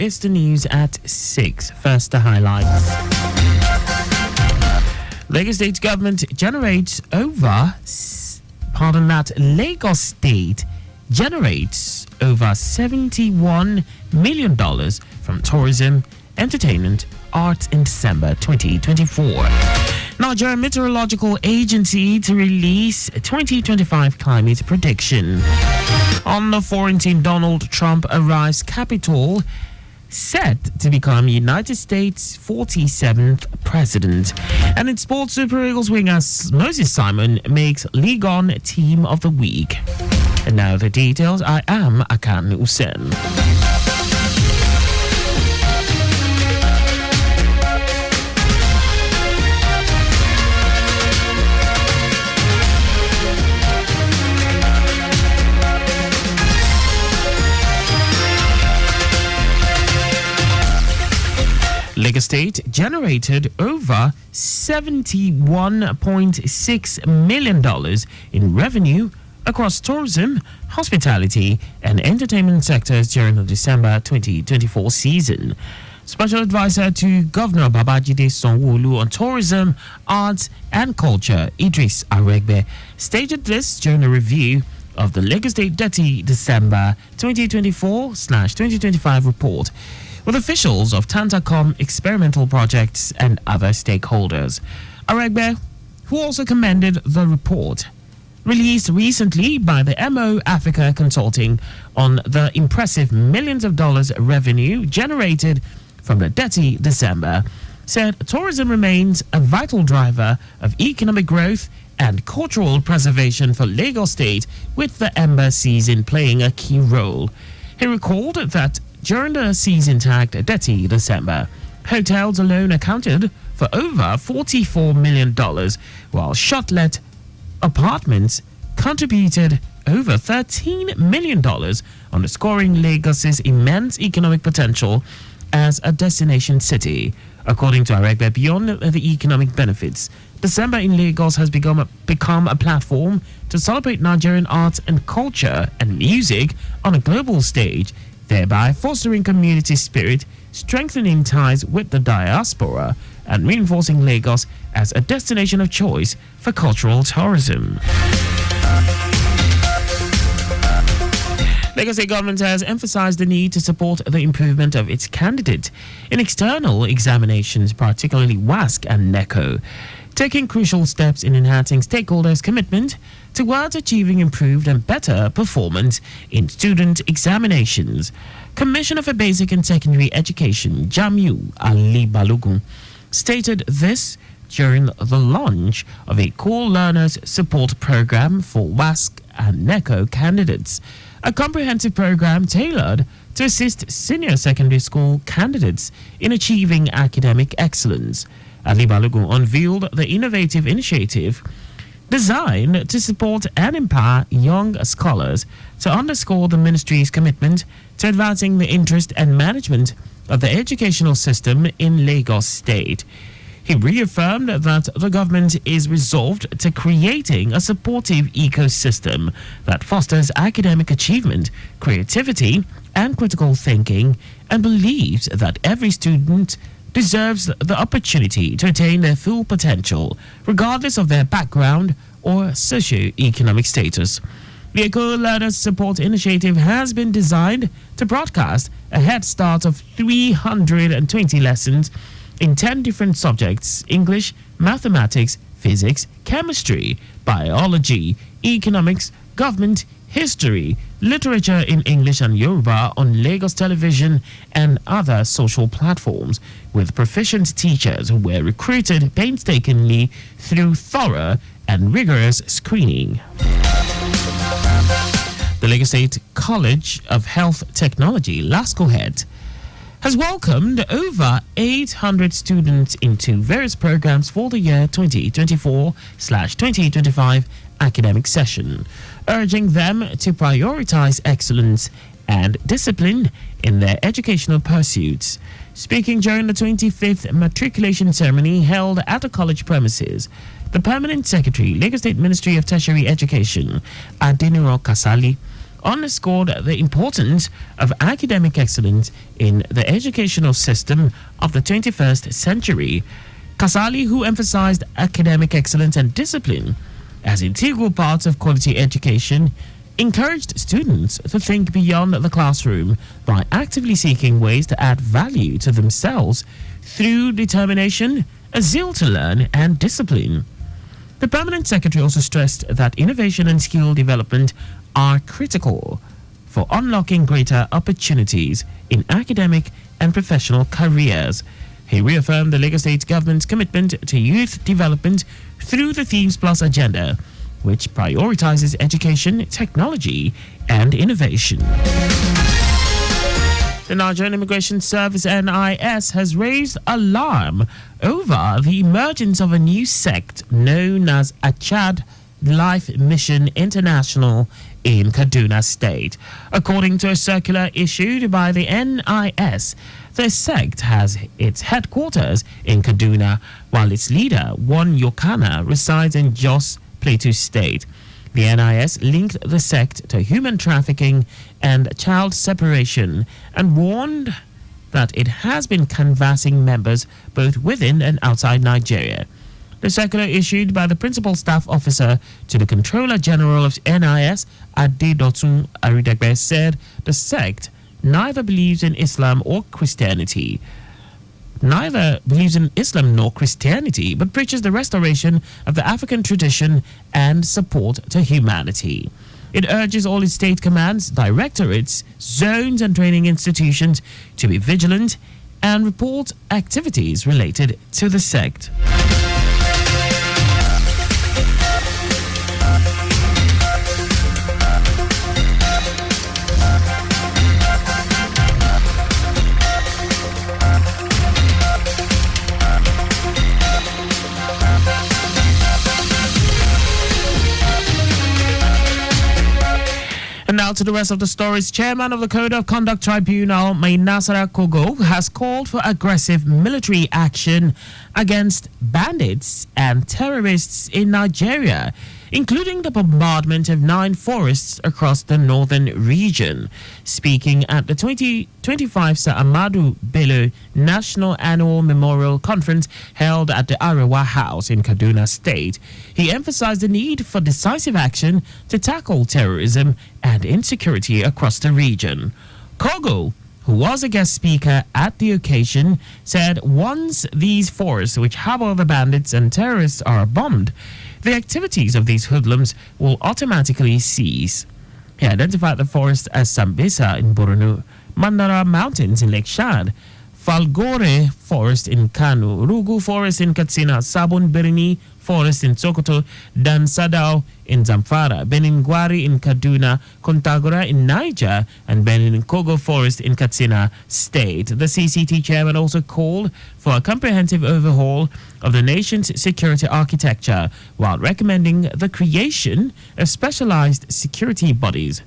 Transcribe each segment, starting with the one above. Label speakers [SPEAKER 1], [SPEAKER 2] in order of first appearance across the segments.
[SPEAKER 1] is the news at 6. First, the highlights. Lagos State government generates Lagos State generates over $71 million from tourism, entertainment, arts in December 2024. Nigerian Meteorological Agency to release 2025 climate prediction. On the foreign team, Donald Trump arrives Capitol, set to become United States' 47th president. And in sports, Super Eagles winger Moses Simon makes League On Team of the Week. And now the details. I am Akan Usen. Lagos State generated over $71.6 million in revenue across tourism, hospitality, and entertainment sectors during the December 2024 season. Special advisor to Governor Babajide Sanwo-Olu on tourism, arts, and culture, Idris Aregbe, stated this during a review of the Lagos State Dirty December 2024/2025 report with officials of Tantacom experimental projects and other stakeholders. Aregbe, who also commended the report, released recently by the MO Africa Consulting on the impressive millions of dollars revenue generated from the Dirty December, said tourism remains a vital driver of economic growth and cultural preservation for Lagos State, with the Ember season playing a key role. He recalled that during the season tagged Dirty December, hotels alone accounted for over $44 million, while shortlet apartments contributed over $13 million, underscoring Lagos's immense economic potential as a destination city. According to Aregbe, beyond the economic benefits, December in Lagos has become a platform to celebrate Nigerian arts and culture and music on a global stage, thereby fostering community spirit, strengthening ties with the diaspora, and reinforcing Lagos as a destination of choice for cultural tourism. Lagos State government has emphasized the need to support the improvement of its candidate in external examinations, particularly WASC and NECO, taking crucial steps in enhancing stakeholders' commitment towards achieving improved and better performance in student examinations. Commissioner for Basic and Secondary Education, Jamiu Ali Balogun, stated this during the launch of a core learners support program for WASC and NECO candidates, a comprehensive program tailored to assist senior secondary school candidates in achieving academic excellence. Ali Balogun unveiled the innovative initiative designed to support and empower young scholars to underscore the ministry's commitment to advancing the interest and management of the educational system in Lagos State. He reaffirmed that the government is resolved to creating a supportive ecosystem that fosters academic achievement, creativity, and critical thinking, and believes that every student deserves the opportunity to attain their full potential, regardless of their background or socio-economic status. The Eco Learners Support Initiative has been designed to broadcast a head start of 320 lessons in 10 different subjects: English, mathematics, physics, chemistry, biology, economics, government, history, literature in English and Yoruba on Lagos television and other social platforms, with proficient teachers who were recruited painstakingly through thorough and rigorous screening. The Lagos State College of Health Technology, LASCOHET, has welcomed over 800 students into various programs for the year 2024/2025 academic session, urging them to prioritize excellence and discipline in their educational pursuits. Speaking during the 25th matriculation ceremony held at the college premises, the Permanent Secretary, Lagos State Ministry of Tertiary Education, Adeniro Kasali, underscored the importance of academic excellence in the educational system of the 21st century. Kasali, who emphasized academic excellence and discipline as integral parts of quality education, encouraged students to think beyond the classroom by actively seeking ways to add value to themselves through determination, a zeal to learn, and discipline. The permanent secretary also stressed that innovation and skill development are critical for unlocking greater opportunities in academic and professional careers. He reaffirmed the Lagos State government's commitment to youth development through the Themes Plus agenda, which prioritizes education, technology, and innovation. The Nigerian Immigration Service (NIS) has raised alarm over the emergence of a new sect known as Achad Life Mission International in Kaduna State. According to a circular issued by the NIS, the sect has its headquarters in Kaduna, while its leader, One Yokana, resides in Jos Plateau State. The NIS linked the sect to human trafficking and child separation and warned that it has been canvassing members both within and outside Nigeria. The circular issued by the principal staff officer to the Controller General of NIS, Adedotun Aridegbe, said the sect neither believes in Islam or Christianity. Neither believes in Islam nor Christianity, but preaches the restoration of the African tradition and support to humanity. It urges all its state commands, directorates, zones, and training institutions to be vigilant and report activities related to the sect. And now to the rest of the stories. Chairman of the Code of Conduct Tribunal, Mainasara Kogo, has called for aggressive military action against bandits and terrorists in Nigeria, including the bombardment of 9 forests across the northern region. Speaking at the 2025 Sir Amadu Bello National Annual Memorial Conference held at the Arewa House in Kaduna State, he emphasized the need for decisive action to tackle terrorism and insecurity across the region. Kogo, who was a guest speaker at the occasion, said once these forests which harbor the bandits and terrorists are bombed, the activities of these hoodlums will automatically cease. He identified the forest as Sambisa in Borno, Mandara Mountains in Lake Chad, Falgore Forest in Kano, Rugu Forest in Katsina, Sabon Birni Forest in Sokoto, Dan Sadao in Zamfara, Beningwari in Kaduna, Kontagora in Niger, and Benin Kogo Forest in Katsina State. The CCT chairman also called for a comprehensive overhaul of the nation's security architecture, while recommending the creation of specialized security bodies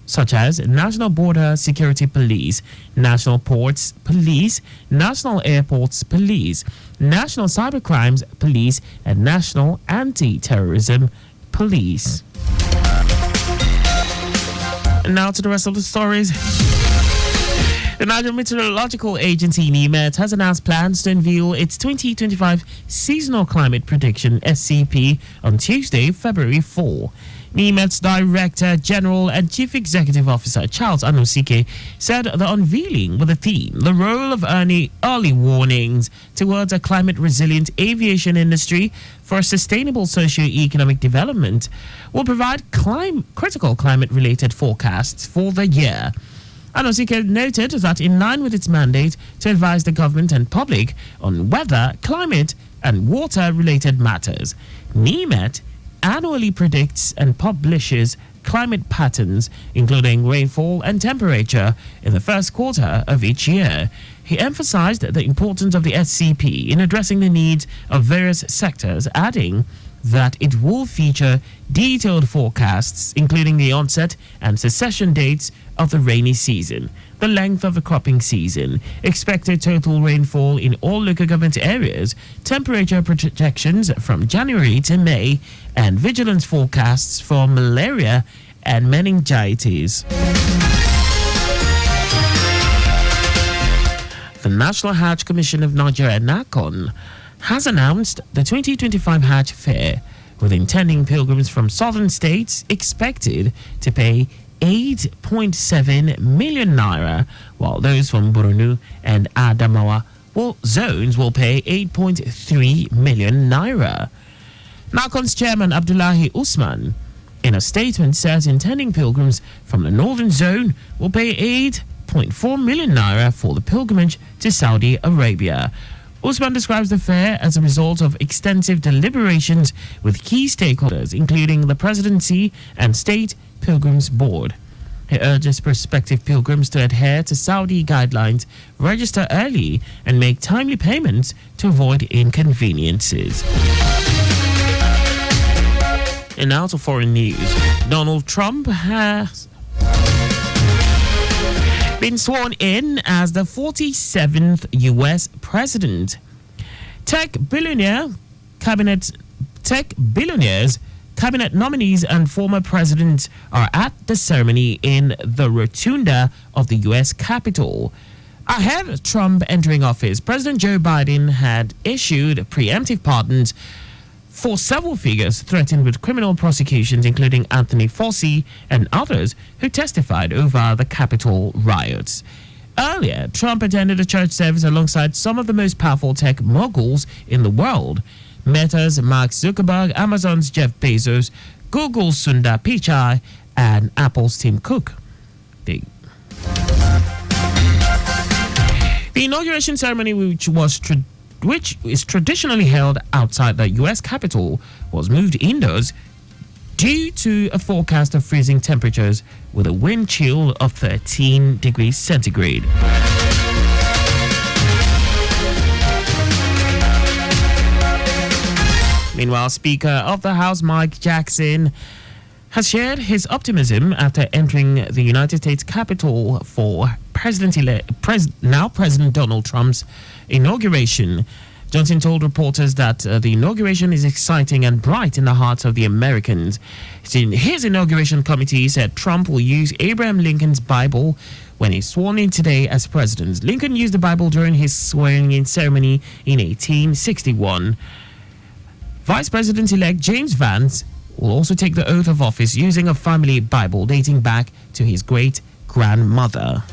[SPEAKER 1] such as National Border Security Police, National Ports Police, National Airports Police, National Cybercrimes Police, and National Anti-Terrorism Police. And now to the rest of the stories. The Nigerian Meteorological Agency, NIMET, has announced plans to unveil its 2025 Seasonal Climate Prediction (SCP) on Tuesday, February 4. NIMET's Director General and Chief Executive Officer Charles Anosike said the unveiling with the theme, the role of early warnings towards a climate-resilient aviation industry for sustainable socio-economic development, will provide critical climate-related forecasts for the year. Anosike noted that in line with its mandate to advise the government and public on weather, climate, and water-related matters, NIMET annually predicts and publishes climate patterns, including rainfall and temperature, in the first quarter of each year. He emphasized the importance of the SCP in addressing the needs of various sectors, adding that it will feature detailed forecasts, including the onset and cessation dates of the rainy season, the length of the cropping season, expected total rainfall in all local government areas, temperature projections from January to May, and vigilance forecasts for malaria and meningitis. The National Hajj Commission of Nigeria, NACON, has announced the 2025 Hajj Fair, with intending pilgrims from southern states expected to pay 8.7 million naira, while those from Borno and Adamawa zones will pay 8.3 million naira. NACON's chairman Abdullahi Usman, in a statement, says intending pilgrims from the northern zone will pay 8.4 million naira for the pilgrimage to Saudi Arabia. Usman describes the fair as a result of extensive deliberations with key stakeholders, including the presidency and state pilgrims board. He urges prospective pilgrims to adhere to Saudi guidelines, register early, and make timely payments to avoid inconveniences. And now to foreign news. Donald Trump has been sworn in as the 47th U.S. president. Tech billionaires, cabinet nominees, and former presidents are at the ceremony in the rotunda of the U.S. Capitol. Ahead of Trump entering office, President Joe Biden had issued preemptive pardons for several figures threatened with criminal prosecutions, including Anthony Fauci and others who testified over the Capitol riots. Earlier, Trump attended a church service alongside some of the most powerful tech moguls in the world: Meta's Mark Zuckerberg, Amazon's Jeff Bezos, Google's Sundar Pichai, and Apple's Tim Cook. The inauguration ceremony, which is traditionally held outside the U.S. Capitol, was moved indoors due to a forecast of freezing temperatures with a wind chill of 13 degrees centigrade. Meanwhile, Speaker of the House Mike Jackson has shared his optimism after entering the United States Capitol for now President Donald Trump's inauguration. Johnson told reporters that the inauguration is exciting and bright in the hearts of the Americans. His inauguration committee said Trump will use Abraham Lincoln's Bible when he's sworn in today as president. Lincoln used the Bible during his swearing-in ceremony in 1861. Vice President-elect James Vance will also take the oath of office using a family Bible dating back to his great-grandmother.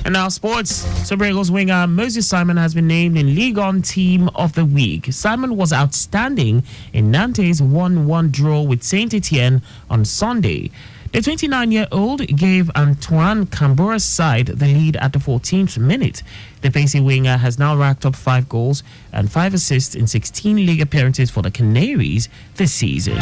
[SPEAKER 1] And now sports. Super Eagles winger Moses Simon has been named in Ligue 1 Team of the Week. Simon was outstanding in Nantes' 1-1 draw with Saint-Etienne on Sunday. The 29-year-old gave Antoine Camboura's side the lead at the 14th minute. The pacey winger has now racked up 5 goals and 5 assists in 16 league appearances for the Canaries this season.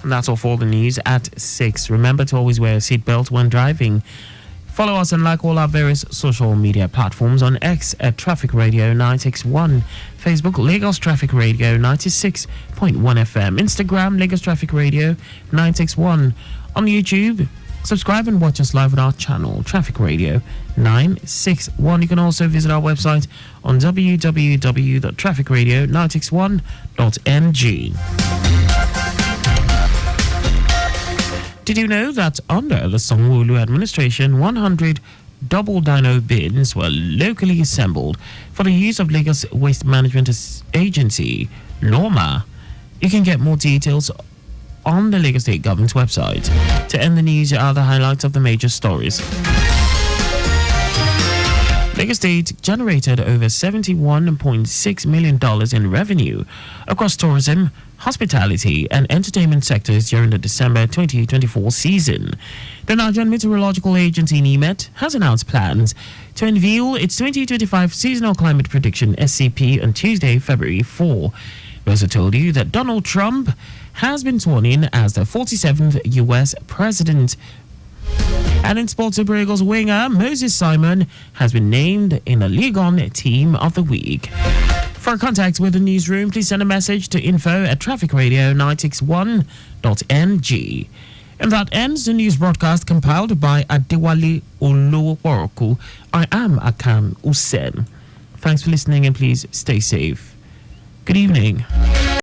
[SPEAKER 1] And that's all for the news at 6. Remember to always wear a seatbelt when driving. Follow us and like all our various social media platforms: on X at Traffic Radio 961, Facebook Lagos Traffic Radio 96.1 FM, Instagram Lagos Traffic Radio 961. On YouTube, subscribe and watch us live on our channel Traffic Radio 961. You can also visit our website on www.trafficradio961.ng. Did you know that under the Sanwo-Olu administration, 100 double dyno bins were locally assembled for the use of Lagos Waste Management Agency, LOMA? You can get more details on the Lagos State Government's website. To end the news, here are the highlights of the major stories. Lagos State generated over $71.6 million in revenue across tourism, hospitality and entertainment sectors during the December 2024 season. The Nigerian Meteorological Agency (NIMET) has announced plans to unveil its 2025 Seasonal Climate Prediction (SCP) on Tuesday, February 4. We also told you that Donald Trump has been sworn in as the 47th U.S. president. And in sports, Super Eagles winger Moses Simon has been named in the Ligue 1 Team of the Week. For contact with the newsroom, please send a message to info@trafficradio961.ng. And that ends the news broadcast compiled by Adewale Olowokoroku. I am Akan Usen. Thanks for listening and please stay safe. Good evening.